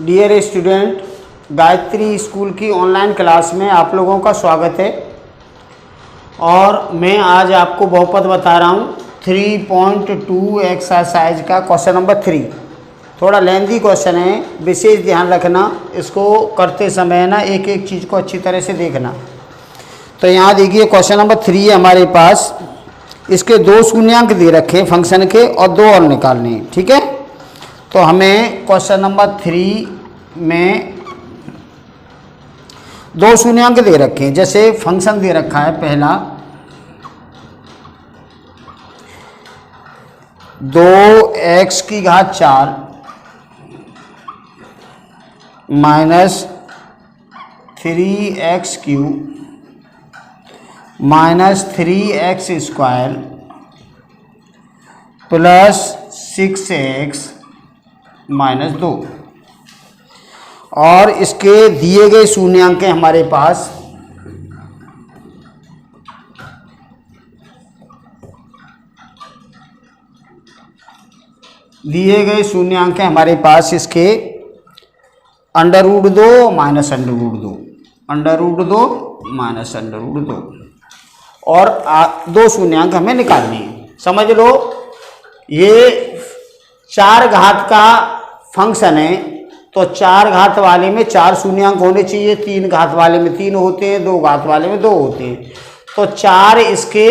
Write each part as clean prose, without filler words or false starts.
Dear student, Gayatri school की online class में आप लोगों का स्वागत है। और मैं आज आपको बहुपद बता रहा हूँ 3.2 एक्सरसाइज का क्वेश्चन नंबर 3। थोड़ा लेंथी क्वेश्चन है, विशेष ध्यान रखना। इसको करते समय ना एक एक चीज़ को अच्छी तरह से देखना। तो यहाँ देखिए क्वेश्चन नंबर 3 है हमारे पास। इसके 2 शून्यांक दे रखे फंक्शन के और 2 और निकालने हैं, ठीक है। तो हमें क्वेश्चन नंबर 3 में 2 शून्यांक दे रखे हैं। जैसे फंक्शन दे रखा है पहला 2x की घात 4 minus 3x cube minus 3x square plus 6x minus 2। और इसके दिए गए शून्यांक हैं हमारे पास इसके √2 माइनस √2 माइनस √2 और 2 शून्यांक हमें निकालने हैं। समझ लो, ये 4 घात का फंक्शन है, तो 4 घात वाले में 4 शून्यांक होने चाहिए, 3 घात वाले में 3 होते हैं, 2 घात वाले में 2 होते हैं। तो 4 इसके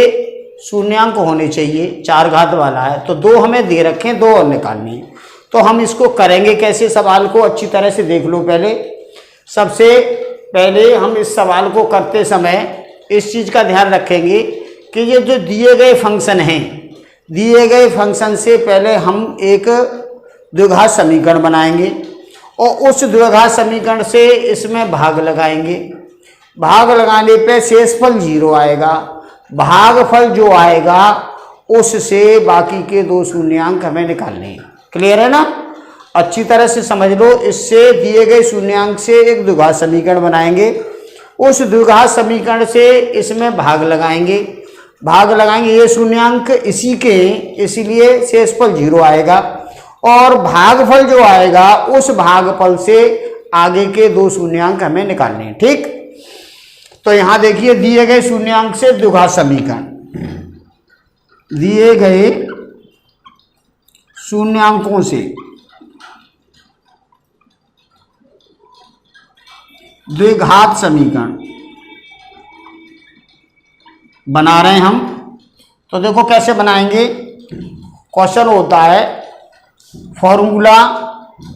शून्यांक होने चाहिए, 4 घात वाला है, तो 2 हमें दे रखे हैं, 2 और निकालने हैं। तो हम इसको करेंगे कैसे, सवाल को अच्छी तरह से देख लो। सबसे पहले हम इस सवाल को करते समय इस चीज़ का ध्यान रखेंगे कि ये जो दिए गए फंक्शन हैं, दिए गए फंक्शन से पहले हम एक द्विघात समीकरण बनाएंगे और उस द्विघात समीकरण से इसमें भाग लगाएंगे। भाग लगाने पे शेषफल 0 आएगा। भागफल जो आएगा उससे बाकी के 2 शून्यांक हमें निकालने हैं। क्लियर है ना? अच्छी तरह से समझ लो। इससे दिए गए शून्यांक से एक द्विघात समीकरण बनाएंगे, उस द्विघात समीकरण से इसमें भाग लगाएंगे। ये शून्यांक इसी के, इसीलिए शेषफल 0 आएगा। और भागफल जो आएगा उस भागफल से आगे के 2 शून्यांक हमें निकालने हैं। ठीक, तो यहां देखिए दिए गए शून्यांक से द्विघात समीकरण, दिए गए शून्यांकों से द्विघात समीकरण बना रहे हैं हम। तो देखो कैसे बनाएंगे। क्वेश्चन होता है, फॉर्मूला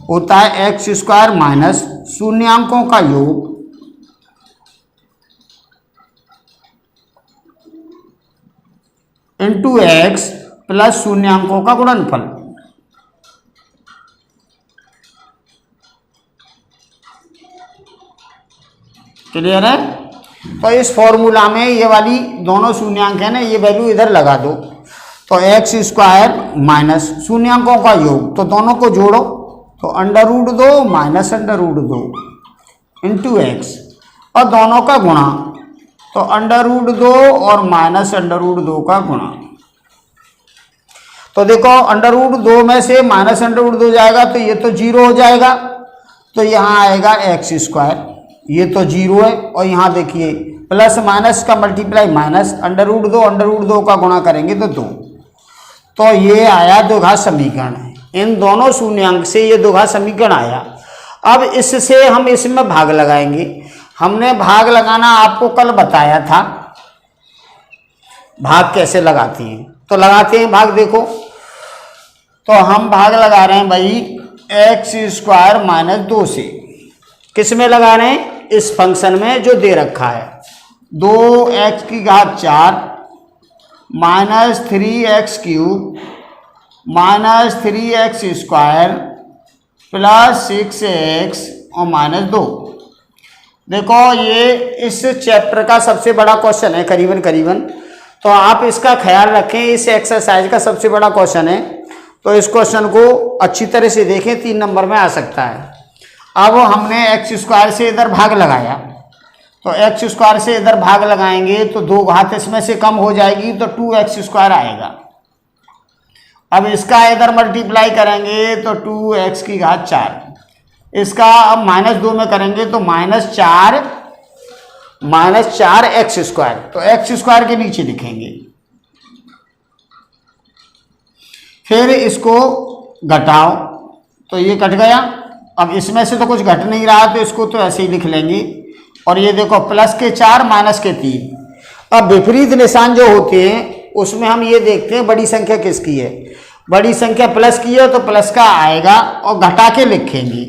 होता है x² माइनस शून्यांकों का योग इंटू x प्लस शून्यांकों का गुणनफल। क्लियर है? तो इस फॉर्मूला में ये वाली दोनों शून्यांक है ना, ये वैल्यू इधर लगा दो। तो x² माइनस शून्यांकों का योग, तो दोनों को जोड़ो, तो √2 माइनस √2 इंटू x और दोनों का गुणा, तो √2 और माइनस √2 का गुणा। तो देखो √2 में से माइनस √2 जाएगा तो ये तो 0 हो जाएगा। तो यहाँ आएगा x², ये तो 0 है। और यहाँ देखिए प्लस माइनस का मल्टीप्लाई माइनस, √2 का गुणा करेंगे तो 2। तो ये आया द्विघात समीकरण। इन दोनों शून्यांक से ये द्विघात समीकरण आया। अब इससे हम इसमें भाग लगाएंगे। हमने भाग लगाना आपको कल बताया था, भाग कैसे लगाते हैं। तो लगाते हैं भाग, देखो। तो हम भाग लगा रहे हैं भाई x² माइनस 2 से। किस में लगा रहे हैं? इस फंक्शन में जो दे रखा है 2x की घात 4 minus 3x cube minus 3x square plus 6x और माइनस 2। देखो ये इस चैप्टर का सबसे बड़ा क्वेश्चन है करीबन। तो आप इसका ख्याल रखें, इस एक्सरसाइज का सबसे बड़ा क्वेश्चन है। तो इस क्वेश्चन को अच्छी तरह से देखें, 3 नंबर में आ सकता है। अब हमने x² से इधर भाग लगाया, तो एक्स स्क्वायर से इधर भाग लगाएंगे तो 2 घात इसमें से कम हो जाएगी तो 2x स्क्वायर आएगा। अब इसका इधर मल्टीप्लाई करेंगे तो 2x की घात 4। इसका अब -2 में करेंगे तो -4 एक्स स्क्वायर। तो एक्स स्क्वायर के नीचे लिखेंगे, फिर इसको घटाओ तो ये कट गया। अब इसमें से तो कुछ घट नहीं रहा तो इसको तो ऐसे ही लिख लेंगे। और ये देखो प्लस के 4 माइनस के 3। अब विपरीत निशान जो होते हैं उसमें हम ये देखते हैं बड़ी संख्या किसकी है। बड़ी संख्या प्लस की है तो प्लस का आएगा और घटा के लिखेंगे।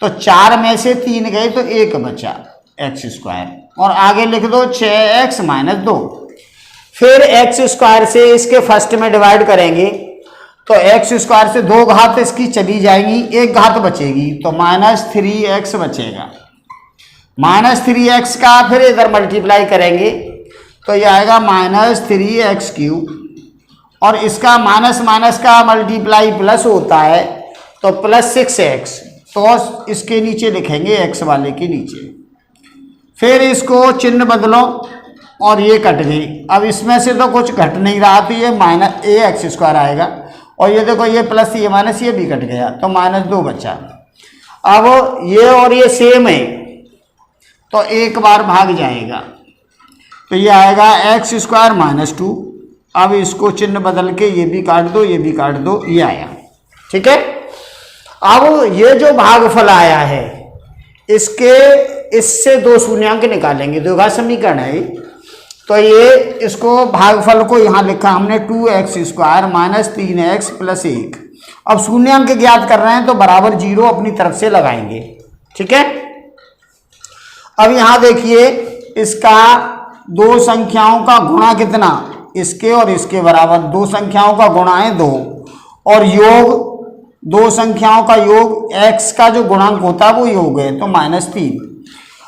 तो 4 में से 3 गए तो 1 बचा एक्स स्क्वायर। और आगे लिख दो 6x - 2। फिर एक्स स्क्वायर से इसके फर्स्ट में डिवाइड करेंगे तो एक्स स्क्वायर से 2 घात इसकी चली जाएगी, 1 घात बचेगी तो -3x बचेगा। -3x का फिर इधर मल्टीप्लाई करेंगे तो ये आएगा -3x³ और इसका माइनस माइनस का मल्टीप्लाई प्लस होता है तो +6x। तो इसके नीचे लिखेंगे x वाले के नीचे। फिर इसको चिन्ह बदलो और ये कट गई। अब इसमें से तो कुछ घट नहीं रहा तो ये -ax² आएगा। और ये देखो ये प्लस ये माइनस ये भी कट गया तो -2 बचा। अब ये और ये सेम है तो एक बार भाग जाएगा तो ये आएगा x² -2। अब इसको चिन्ह बदल के ये भी काट दो, ये भी काट दो, ये आया। ठीक है। अब ये जो भागफल आया है इससे 2 शून्यांक निकालेंगे, द्विघात समीकरण है। तो ये इसको भागफल को यहाँ लिखा हमने 2x² - 3x + 1। अब शून्यांक ज्ञात कर रहे हैं तो बराबर 0 अपनी तरफ से लगाएंगे। ठीक है। अब यहाँ देखिए इसका 2 संख्याओं का गुणा कितना, इसके और इसके बराबर 2 संख्याओं का गुणा है 2 और योग 2 संख्याओं का योग x का जो गुणांक होता है वो योग है तो -3।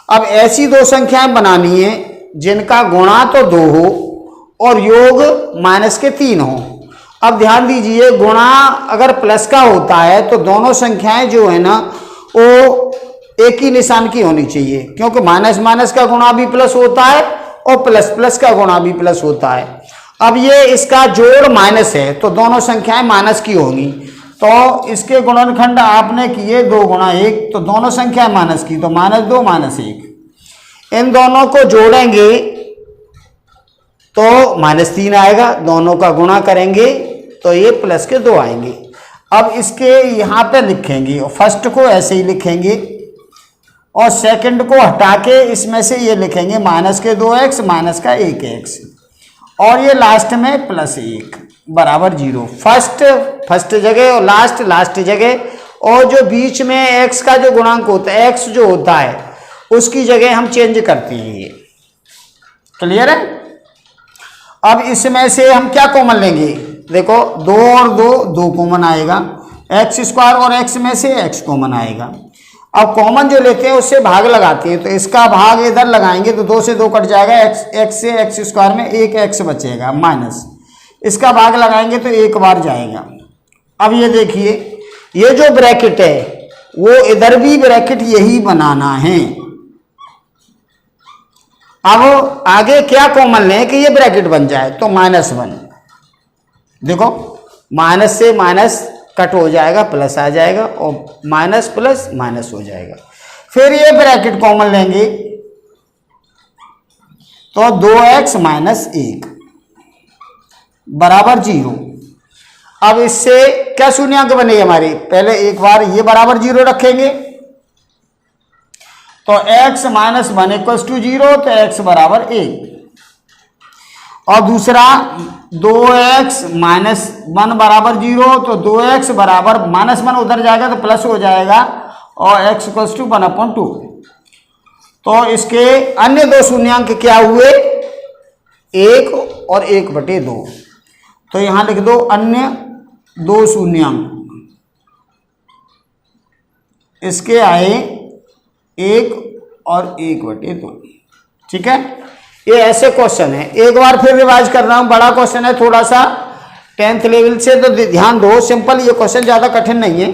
अब ऐसी 2 संख्याएं बनानी है जिनका गुणा तो 2 हो और योग -3 हो। अब ध्यान दीजिए गुणा अगर प्लस का होता है तो दोनों संख्याएं जो है ना वो एक ही निशान की होनी चाहिए, क्योंकि माइनस माइनस का गुणा भी प्लस होता है और प्लस प्लस का गुणा भी प्लस होता है। अब ये इसका जोड़ माइनस है तो दोनों संख्याएं माइनस की होंगी। तो इसके गुणनखंड आपने किए 2 × 1 तो दोनों संख्याएं माइनस की तो -2 -1। इन दोनों को जोड़ेंगे तो -3 आएगा, दोनों का गुणा करेंगे तो ये प्लस के 2 आएंगे। अब इसके यहाँ पे लिखेंगे और फर्स्ट को ऐसे ही लिखेंगे और सेकंड को हटा के इसमें से ये लिखेंगे -2x -1x और ये लास्ट में +1 बराबर 0। फर्स्ट जगह और लास्ट जगह और जो बीच में x का जो गुणांक होता है x जो होता है उसकी जगह हम चेंज करते हैं। ये क्लियर है। अब इसमें से हम क्या कॉमन लेंगे, देखो 2 और 2 कॉमन आएगा, x² और x में से x कॉमन आएगा। अब कॉमन जो लेते हैं उससे भाग लगाते हैं तो इसका भाग इधर लगाएंगे तो 2 से 2 कट जाएगा, x से x² में 1x बचेगा माइनस, इसका भाग लगाएंगे तो 1 बार जाएगा। अब ये देखिए ये जो ब्रैकेट है वो इधर भी ब्रैकेट यही बनाना है। अब आगे क्या कॉमन लें कि ये ब्रैकेट बन जाए तो -1। देखो माइनस से माइनस कट हो जाएगा, प्लस आ जाएगा और माइनस प्लस माइनस हो जाएगा। फिर ये ब्रैकेट कॉमन लेंगे तो 2x - 1 बराबर 0। अब इससे क्या शून्यांक बने हमारे, पहले एक बार ये बराबर 0 रखेंगे तो x - 1 = 0 तो x बराबर 1 और दूसरा 2x - 1 बराबर 0 तो 2x बराबर -1 उधर जाएगा तो प्लस हो जाएगा और x = 1/2। तो इसके अन्य 2 शून्यांक क्या हुए, 1 और 1/2। तो यहां लिख दो अन्य 2 शून्यांक, इसके आए 1 और 1/2। ठीक है। ये ऐसे क्वेश्चन है, एक बार फिर रिवाइज कर रहा हूं, बड़ा क्वेश्चन है थोड़ा सा 10th लेवल से तो ध्यान दो, सिंपल ये क्वेश्चन ज़्यादा कठिन नहीं है।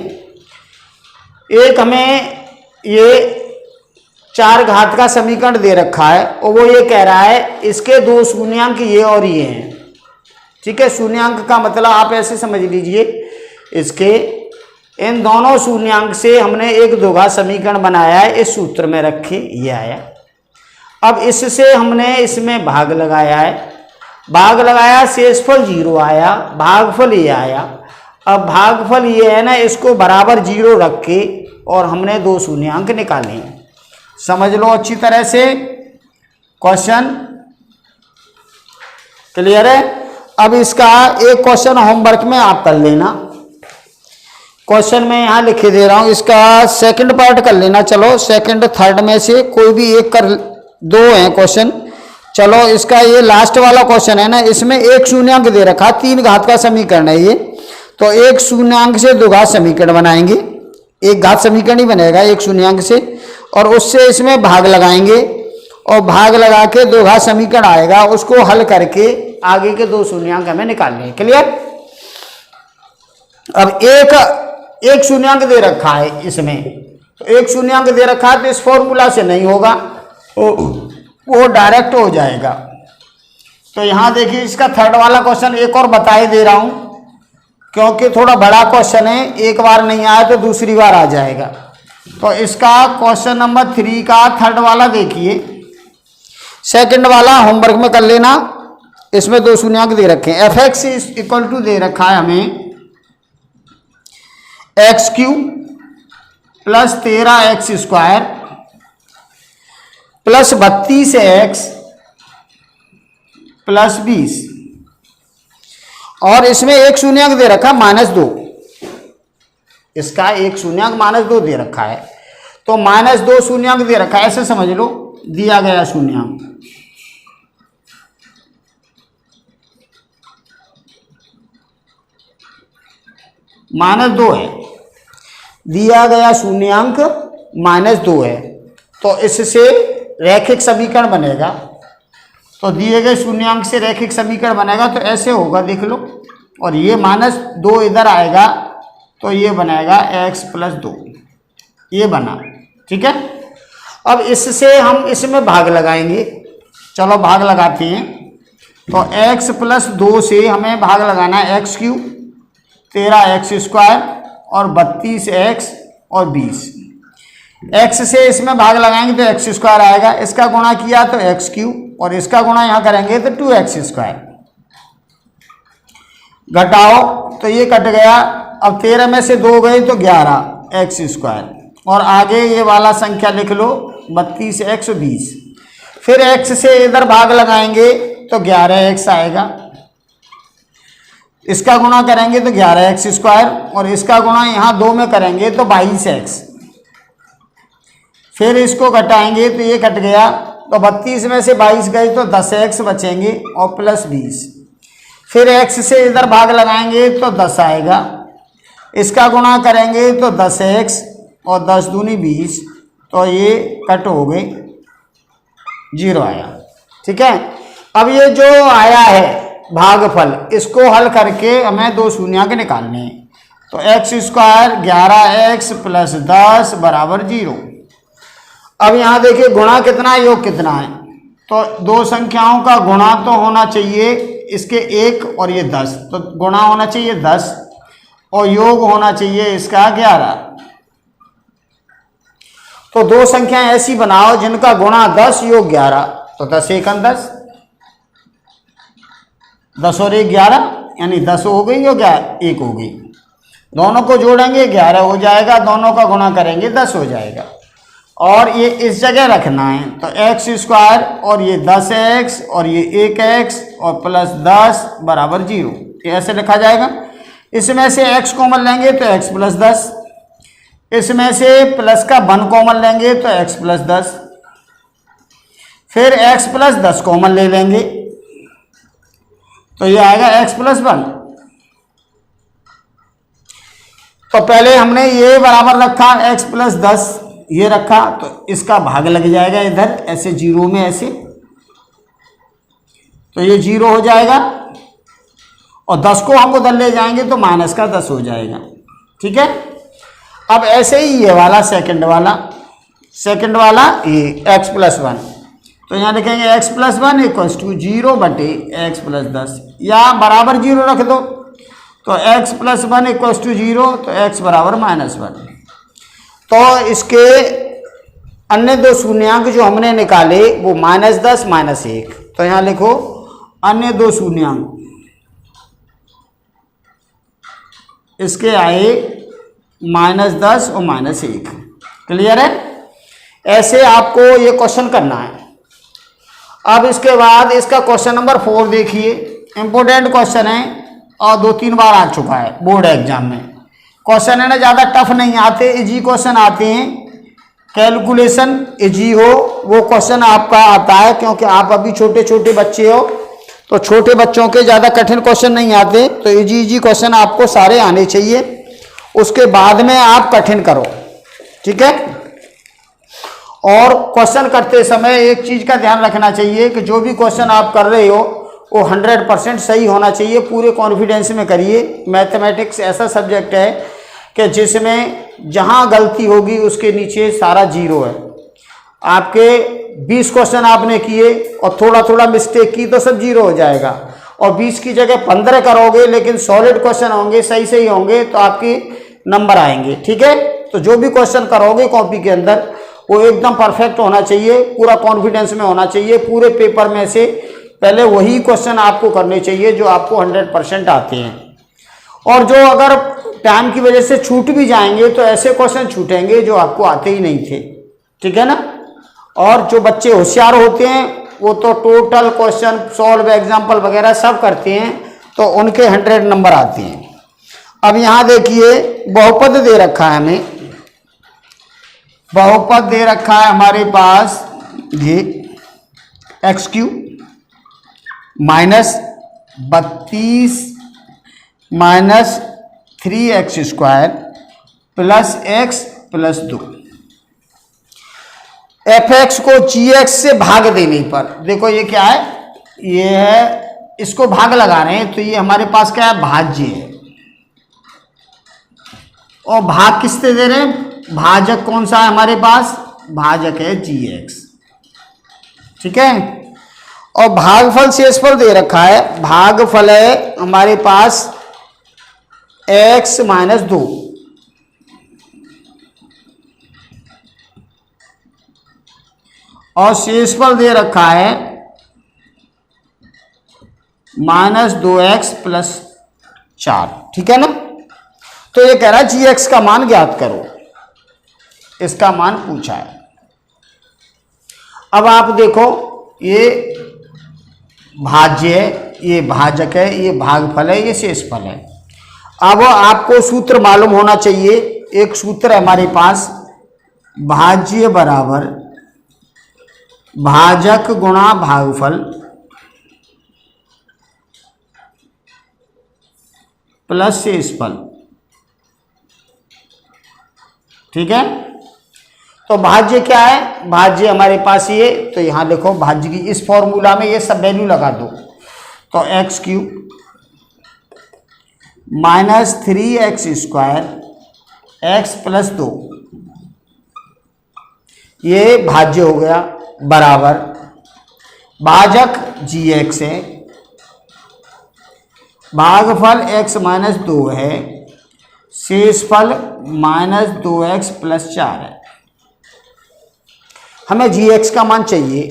एक हमें ये चार घात का समीकरण दे रखा है और वो ये कह रहा है इसके दो शून्यांक ये और ये हैं। ठीक है, शून्यांक का मतलब आप ऐसे समझ लीजिए, इसके इन दोनों शून्यांक से हमने एक द्विघात समीकरण बनाया है, इस सूत्र में रखे ये आया। अब इससे हमने इसमें भाग लगाया है, भाग लगाया, शेषफल 0 आया, भागफल ये आया। अब भागफल ये है ना, इसको बराबर 0 रख के और हमने दो शून्यांक निकाले हैं। समझ लो अच्छी तरह से, क्वेश्चन क्लियर है। अब इसका एक क्वेश्चन होमवर्क में आप कर लेना। क्वेश्चन में यहाँ लिखे दे रहा हूँ, इसका सेकंड पार्ट कर लेना। चलो सेकंड थर्ड में से कोई भी एक कर, दो हैं क्वेश्चन। चलो इसका ये लास्ट वाला क्वेश्चन है ना, इसमें एक शून्यांक दे रखा, 3 घात का समीकरण है ये। तो एक शून्यांक से दो घात समीकरण बनाएंगे, एक घात समीकरण ही बनेगा एक शून्यांक से, और उससे इसमें भाग लगाएंगे और भाग लगा के दो घात समीकरण आएगा, उसको हल करके आगे के दो शून्यांक हमें निकालने हैं। क्लियर। अब एक शून्यांक दे रखा है इसमें, तो एक शून्यांक दे रखा है तो इस फॉर्मूला से नहीं होगा, वो डायरेक्ट हो जाएगा। तो यहां देखिए इसका थर्ड वाला क्वेश्चन एक और बताए दे रहा हूं, क्योंकि थोड़ा बड़ा क्वेश्चन है, एक बार नहीं आया तो दूसरी बार आ जाएगा। तो इसका क्वेश्चन नंबर 3 का थर्ड वाला देखिए, सेकंड वाला होमवर्क में कर लेना। इसमें दो शून्यांक दे रखे हैं, fx इक्वल टू दे रखा है हमें x³ plus 13x² plus 32x plus 20, और इसमें एक शून्यांक दे रखा -2। इसका एक शून्यांक -2 दे रखा है, तो -2 शून्यांक दे रखा है, ऐसे समझ लो दिया गया शून्यांक। -2 है, दिया गया शून्यांक -2 है, तो इससे रैखिक समीकरण बनेगा। तो दिए गए शून्यांक से रैखिक समीकरण बनेगा, तो ऐसे होगा देख लो, और ये -2 इधर आएगा तो ये बनाएगा x + 2, ये बना। ठीक है, अब इससे हम इसमें भाग लगाएंगे। चलो भाग लगाते हैं। तो x + 2 से हमें भाग लगाना है, x³ 13x² और 32x और 20। x से इसमें भाग लगाएंगे तो x² आएगा, इसका गुणा किया तो x³ और इसका गुणा यहाँ करेंगे तो 2x²। घटाओ तो ये कट गया, अब 13 में से 2 गए तो 11x², और आगे ये वाला संख्या लिख लो 32x और 20। फिर x से इधर भाग लगाएंगे तो 11x आएगा, इसका गुणा करेंगे तो 11x² और इसका गुणा यहाँ 2 में करेंगे तो 22x। फिर इसको घटाएंगे तो ये कट गया, तो 32 में से 22 गए तो 10x बचेंगे और प्लस 20। फिर x से इधर भाग लगाएंगे तो 10 आएगा, इसका गुणा करेंगे तो 10x और 10 दूनी 20, तो ये कट हो गए, 0 आया। ठीक है, अब ये जो आया है भागफल, इसको हल करके हमें दो शून्यांक निकालने हैं। तो x² 11x प्लस 10 बराबर 0। अब यहाँ देखिए गुणा कितना है, योग कितना है, तो दो संख्याओं का गुणा तो होना चाहिए इसके 1 और ये 10, तो गुणा होना चाहिए 10 और योग होना चाहिए इसका 11। तो दो संख्याएं ऐसी बनाओ जिनका गुणा 10 योग 11, तो 10 × 1 10, 10 और 1 11, यानी 10 हो गई और 1 हो गई। दोनों को जोड़ेंगे 11 हो जाएगा, दोनों का गुणा करेंगे 10 हो जाएगा, और ये इस जगह रखना है। तो x² और ये 10x और ये 1x और प्लस 10 बराबर 0, ये ऐसे लिखा जाएगा। इसमें से x कॉमन लेंगे तो x + 10, इसमें से प्लस का 1 कॉमन लेंगे तो x + 10, फिर x + 10 कॉमन ले लेंगे तो ये आएगा x + 1। तो पहले हमने ये बराबर रखा x + 10, ये रखा, तो इसका भाग लग जाएगा इधर ऐसे 0 में ऐसे, तो ये 0 हो जाएगा, और 10 को हम उधर ले जाएंगे तो -10 हो जाएगा। ठीक है, अब ऐसे ही ये वाला सेकंड वाला, सेकंड वाला ये x+1, तो यहाँ लिखेंगे x+1 इक्वल्स टू 0 बटे x+10 या बराबर 0 रख दो, तो x+1 इक्वल्स टू 0, तो x बराबर -1। तो इसके अन्य दो शून्यांक जो हमने निकाले वो -10 -1, तो यहाँ लिखो अन्य दो शून्यांक इसके आए -10 और -1। क्लियर है? ऐसे आपको ये क्वेश्चन करना है। अब इसके बाद इसका क्वेश्चन नंबर 4 देखिए, इंपॉर्टेंट क्वेश्चन है और 2-3 बार आ चुका है बोर्ड एग्जाम में। क्वेश्चन है ना, ज़्यादा टफ नहीं आते, इजी क्वेश्चन आते हैं। कैलकुलेशन इजी हो वो क्वेश्चन आपका आता है, क्योंकि आप अभी छोटे छोटे बच्चे हो, तो छोटे बच्चों के ज़्यादा कठिन क्वेश्चन नहीं आते, तो इजी क्वेश्चन आपको सारे आने चाहिए, उसके बाद में आप कठिन करो। ठीक है? और क्वेश्चन करते समय एक चीज़ का ध्यान रखना चाहिए कि जो भी क्वेश्चन आप कर रहे हो वो 100% सही होना चाहिए, पूरे कॉन्फिडेंस में करिए। मैथमेटिक्स ऐसा सब्जेक्ट है कि जिसमें जहाँ गलती होगी उसके नीचे सारा 0 है। आपके 20 क्वेश्चन आपने किए और थोड़ा थोड़ा मिस्टेक की तो सब 0 हो जाएगा, और 20 की जगह 15 करोगे लेकिन सॉलिड क्वेश्चन होंगे, सही होंगे, तो आपके नंबर आएंगे। ठीक है? तो जो भी क्वेश्चन करोगे कॉपी के अंदर वो एकदम परफेक्ट होना चाहिए, पूरा कॉन्फिडेंस में होना चाहिए। पूरे पेपर में से पहले वही क्वेश्चन आपको करने चाहिए जो आपको 100% आते हैं, और जो अगर टाइम की वजह से छूट भी जाएंगे तो ऐसे क्वेश्चन छूटेंगे जो आपको आते ही नहीं थे। ठीक है ना? और जो बच्चे होशियार होते हैं वो तो टोटल क्वेश्चन सॉल्व, एग्जाम्पल वगैरह सब करते हैं, तो उनके 100 नंबर आते हैं। अब यहाँ देखिए बहुपद दे रखा है हमें, बहुपद दे रखा है हमारे पास ये x³ -32 -3x² plus x plus 2। fx को gx से भाग देने पर, देखो ये क्या है, ये है, इसको भाग लगा रहे हैं, तो ये हमारे पास क्या है, भाज्य है। और भाग किससे दे रहे हैं, भाजक कौन सा है हमारे पास, भाजक है gx। ठीक है? और भागफल शेषफल दे रखा है, भागफल है हमारे पास x - 2, और शेषफल दे रखा है -2x प्लस 4। ठीक है ना? तो ये कह रहा है gx का मान ज्ञात करो, इसका मान पूछा है। अब आप देखो ये भाज्य है, ये भाजक है, ये भागफल है, ये शेषफल है। अब आपको सूत्र मालूम होना चाहिए। एक सूत्र है हमारे पास, भाज्य बराबर भाजक गुणा भागफल प्लस शेषफल। ठीक है? तो भाज्य क्या है, भाज्य हमारे पास ये, तो यहां देखो भाज्य की इस फॉर्मूला में ये सब वैल्यू लगा दो, तो x³ -3x² x प्लस 2, ये भाज्य हो गया, बराबर भाजक gx है, भागफल x - 2 है, शेषफल -2x प्लस 4 है। हमें gx का मान चाहिए,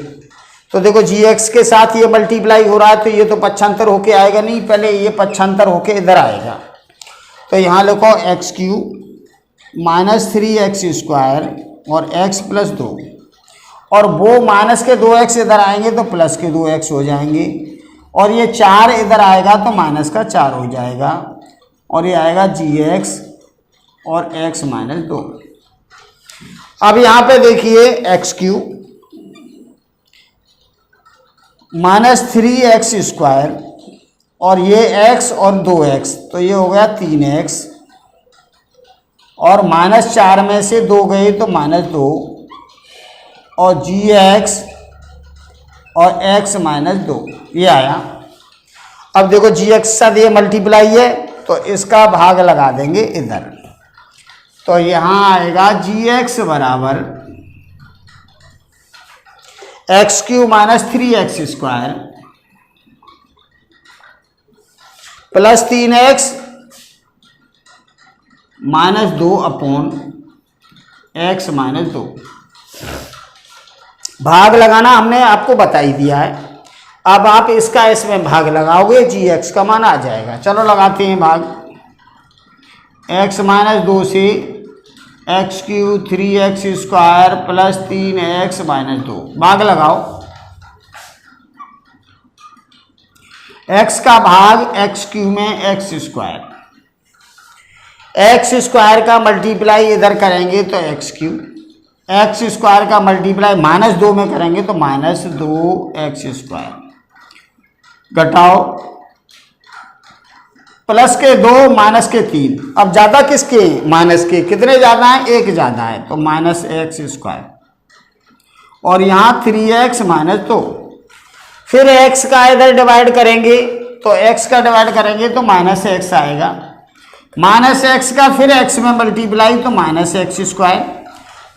तो देखो gx के साथ ये मल्टीप्लाई हो रहा है, तो ये तो पक्षांतर होके आएगा नहीं, पहले ये पक्षांतर होके इधर आएगा। तो यहाँ लिखो x³ -3x² और x प्लस 2, और वो माइनस के 2x इधर आएंगे तो प्लस के 2x हो जाएंगे, और ये 4 इधर आएगा तो माइनस का 4 हो जाएगा, और ये आएगा gx और x - 2। अब यहाँ पे देखिए x³ -3x² और ये x और 2x, तो ये हो गया 3x, और -4 में से 2 गए तो -2, और gx और x - 2 ये आया। अब देखो gx के साथ ये मल्टीप्लाई है, तो इसका भाग लगा देंगे इधर, तो यहाँ आएगा gx बराबर x cube minus 3x square plus 3x minus 2 upon x minus 2। भाग लगाना हमने आपको बता ही दिया है। अब आप इसका इसमें भाग लगाओगे, gx का मान आ जाएगा। चलो लगाते हैं भाग। x माइनस 2 से x cube 3x square plus 3x minus 2 भाग लगाओ। x का भाग एक्स क्यूब में एक्स स्क्वायर, एक्स स्क्वायर का मल्टीप्लाई इधर करेंगे तो एक्स क्यूब, एक्स स्क्वायर का मल्टीप्लाई माइनस 2 में करेंगे तो माइनस 2x स्क्वायर घटाओ प्लस के 2 माइनस के 3। अब ज़्यादा किसके? माइनस के। कितने ज़्यादा हैं? 1 ज़्यादा है तो माइनस x स्क्वायर, और यहाँ 3x माइनस 2। फिर x का इधर डिवाइड करेंगे तो x का डिवाइड करेंगे तो माइनस x आएगा, माइनस x का फिर x में मल्टीप्लाई तो minus x square,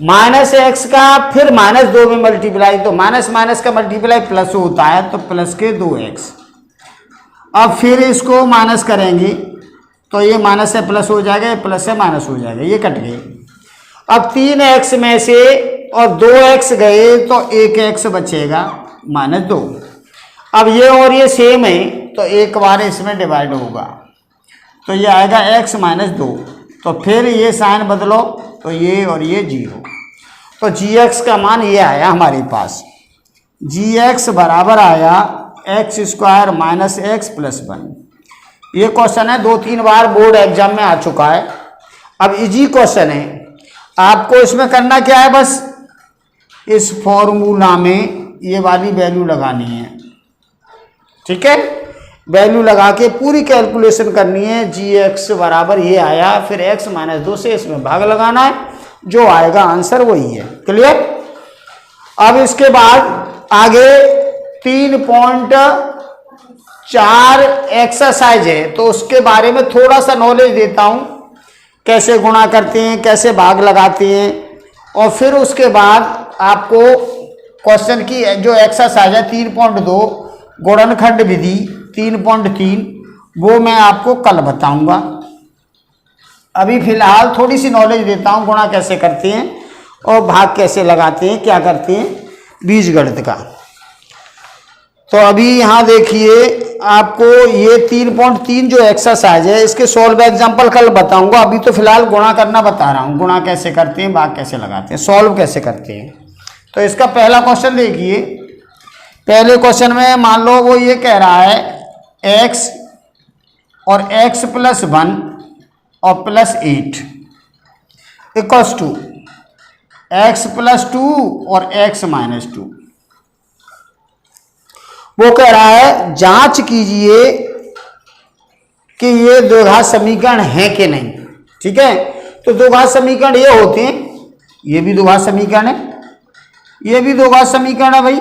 minus x का फिर माइनस 2 में मल्टीप्लाई तो माइनस माइनस का मल्टीप्लाई प्लस होता है तो प्लस के 2x। अब फिर इसको माइनस करेंगे तो ये माइनस से प्लस हो जाएगा, ये प्लस से माइनस हो जाएगा, ये कट गए। अब 3x में से और 2x गए तो 1x बचेगा माइनस 2। अब ये और ये सेम है तो एक बार इसमें डिवाइड होगा तो ये आएगा x माइनस 2। तो फिर ये साइन बदलो तो ये और ये 0। तो gx का मान ये आया हमारे पास, gx बराबर आया x square minus x plus 1। ये क्वेश्चन है 2-3 बार बोर्ड एग्जाम में आ चुका है। अब इजी क्वेश्चन है, आपको इसमें करना क्या है, बस इस फॉर्मूला में ये वाली वैल्यू लगानी है। ठीक है, वैल्यू लगा के पूरी कैलकुलेशन करनी है। gx बराबर ये आया, फिर x माइनस 2 से इसमें भाग लगाना है, जो आएगा आंसर वही है। क्लियर? अब इसके बाद आगे 3.4 एक्सरसाइज है तो उसके बारे में थोड़ा सा नॉलेज देता हूं, कैसे गुणा करते हैं, कैसे भाग लगाते हैं, और फिर उसके बाद आपको क्वेश्चन की जो एक्सरसाइज है 3.2 गुणनखंड विधि 3.3 वो मैं आपको कल बताऊंगा। अभी फिलहाल थोड़ी सी नॉलेज देता हूं, गुणा कैसे करते हैं और भाग कैसे लगाते हैं, क्या करते हैं बीजगणित का। तो अभी यहाँ देखिए, आपको ये 3.3 जो एक्सरसाइज है इसके सॉल्व एग्जांपल कल बताऊंगा। अभी तो फिलहाल गुणा करना बता रहा हूँ, गुणा कैसे करते हैं, भाग कैसे लगाते हैं, सॉल्व कैसे करते हैं। तो इसका पहला क्वेश्चन देखिए। पहले क्वेश्चन में मान लो वो ये कह रहा है x और x प्लस 1 और plus 8 equals to x plus 2 और x माइनस 2। वो कह रहा है जांच कीजिए कि ये द्विघात समीकरण है कि नहीं। ठीक है, तो द्विघात समीकरण ये होते हैं, ये भी द्विघात समीकरण है, ये भी द्विघात समीकरण है भाई,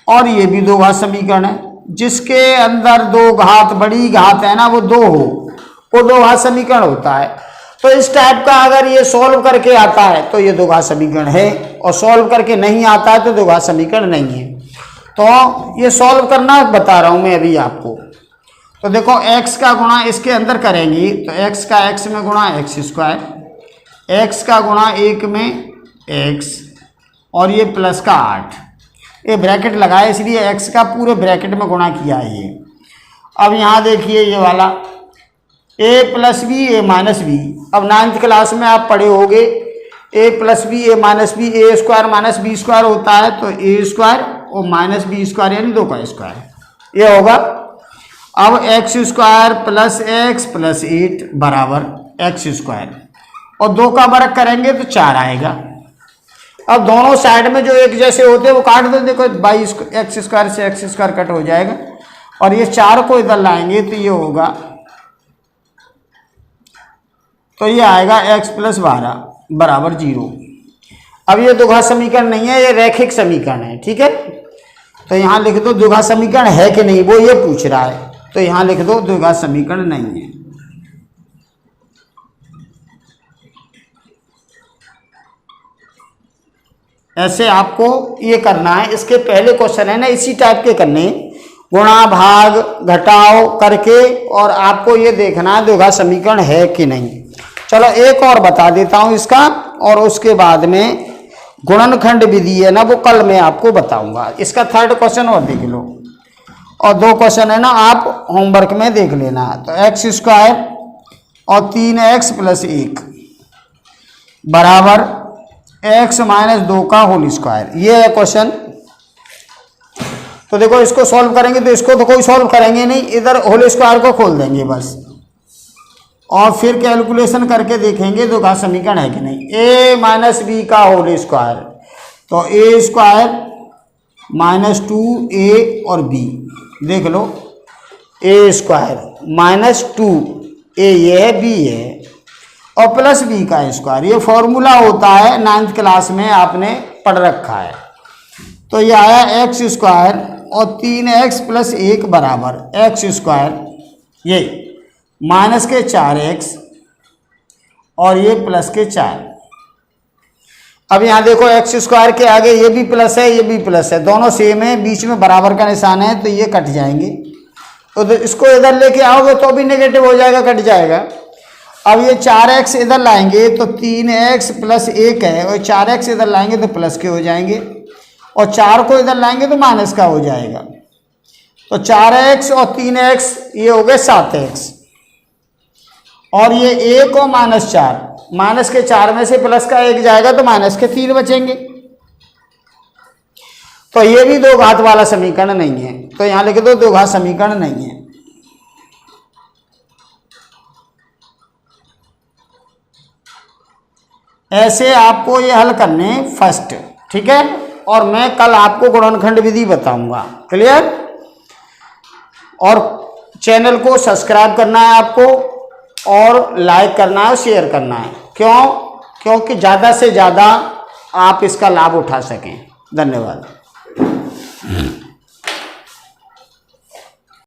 और ये भी द्विघात समीकरण है। जिसके अंदर दो घात बड़ी घात है ना वो 2 हो, वो द्विघात समीकरण होता है। तो इस टाइप का अगर ये सॉल्व करके आता है तो ये द्विघात समीकरण है, और सॉल्व करके नहीं आता है तो द्विघात समीकरण नहीं है। तो ये सॉल्व करना बता रहा हूं मैं अभी आपको। तो देखो x का गुणा इसके अंदर करेंगे तो x का x में गुणा एक्स स्क्वायर, x का गुणा 1 में x, और ये प्लस का 8, ये ब्रैकेट लगाया इसलिए x का पूरे ब्रैकेट में गुणा किया है ये। अब यहाँ देखिए ये वाला a plus B A minus B. अब 9th क्लास में आप पढ़े होंगे a plus B A minus B, A square minus B square होता है, तो ए स्क्वायर और माइनस बी स्क्वायर यानी 2 का स्क्वायर ये होगा। अब x square plus x plus 8 बराबर एक्स स्क्वायर, और 2 का वर्ग करेंगे तो 4 आएगा। अब दोनों साइड में जो एक जैसे होते हैं वो काट दो, देखो बाई एक्स स्क्वायर से एक्स स्क्वायर कट हो जाएगा, और ये 4 को इधर लाएंगे तो ये होगा, तो ये आएगा x प्लस 12 बराबर 0। अब ये द्विघात समीकरण नहीं है, ये रैखिक समीकरण है। ठीक है, तो यहाँ लिख दो द्विघात समीकरण है कि नहीं, वो ये पूछ रहा है, तो यहाँ लिख दो द्विघात समीकरण नहीं है। ऐसे आपको ये करना है। इसके पहले क्वेश्चन है ना इसी टाइप के करने, गुणा भाग घटाओ करके, और आपको ये देखना है द्विघात समीकरण है कि नहीं। चलो एक और बता देता हूँ इसका, और उसके बाद में गुणनखंड विधि है ना वो कल मैं आपको बताऊंगा। इसका थर्ड क्वेश्चन और देख लो, और 2 क्वेश्चन है ना आप होमवर्क में देख लेना। तो एक्स स्क्वायर और 3x + 1 बराबर x - 2 का होल स्क्वायर, ये है क्वेश्चन। तो देखो इसको सॉल्व करेंगे तो इसको तो कोई सॉल्व करेंगे नहीं, इधर होल स्क्वायर को खोल देंगे बस, और फिर कैलकुलेशन करके देखेंगे द्विघात समीकरण है कि नहीं। a - b का होल स्क्वायर, तो a² - 2a और b, देख लो a² - 2a ये है, b है, और प्लस b का स्क्वायर, ये फॉर्मूला होता है 9th क्लास में आपने पढ़ रखा है। तो ये आया x² और 3x + 1 बराबर x² ये -4x और ये +4। अब यहाँ देखो x² के आगे ये भी प्लस है ये भी प्लस है, दोनों सेम है, बीच में बराबर का निशान है, तो ये कट जाएंगे। तो इसको इधर लेके आओगे तो भी नेगेटिव हो जाएगा, कट जाएगा। अब ये 4x इधर लाएंगे तो 3x + 1 है, और 4x इधर लाएंगे तो प्लस के हो जाएंगे, और 4 को इधर लाएंगे तो माइनस का हो जाएगा। तो 4x और 3x ये हो गए 7x, और ये 1 और -4, -4 में से प्लस का 1 जाएगा तो -3 बचेंगे। तो ये भी दो घात वाला समीकरण नहीं है, तो यहां लिख दो दो घात समीकरण नहीं है। ऐसे आपको ये हल करने फर्स्ट, ठीक है। और मैं कल आपको गुणनखंड विधि बताऊंगा, क्लियर। और चैनल को सब्सक्राइब करना है आपको, और लाइक करना है और शेयर करना है। क्यों? क्योंकि ज़्यादा से ज़्यादा आप इसका लाभ उठा सकें। धन्यवाद।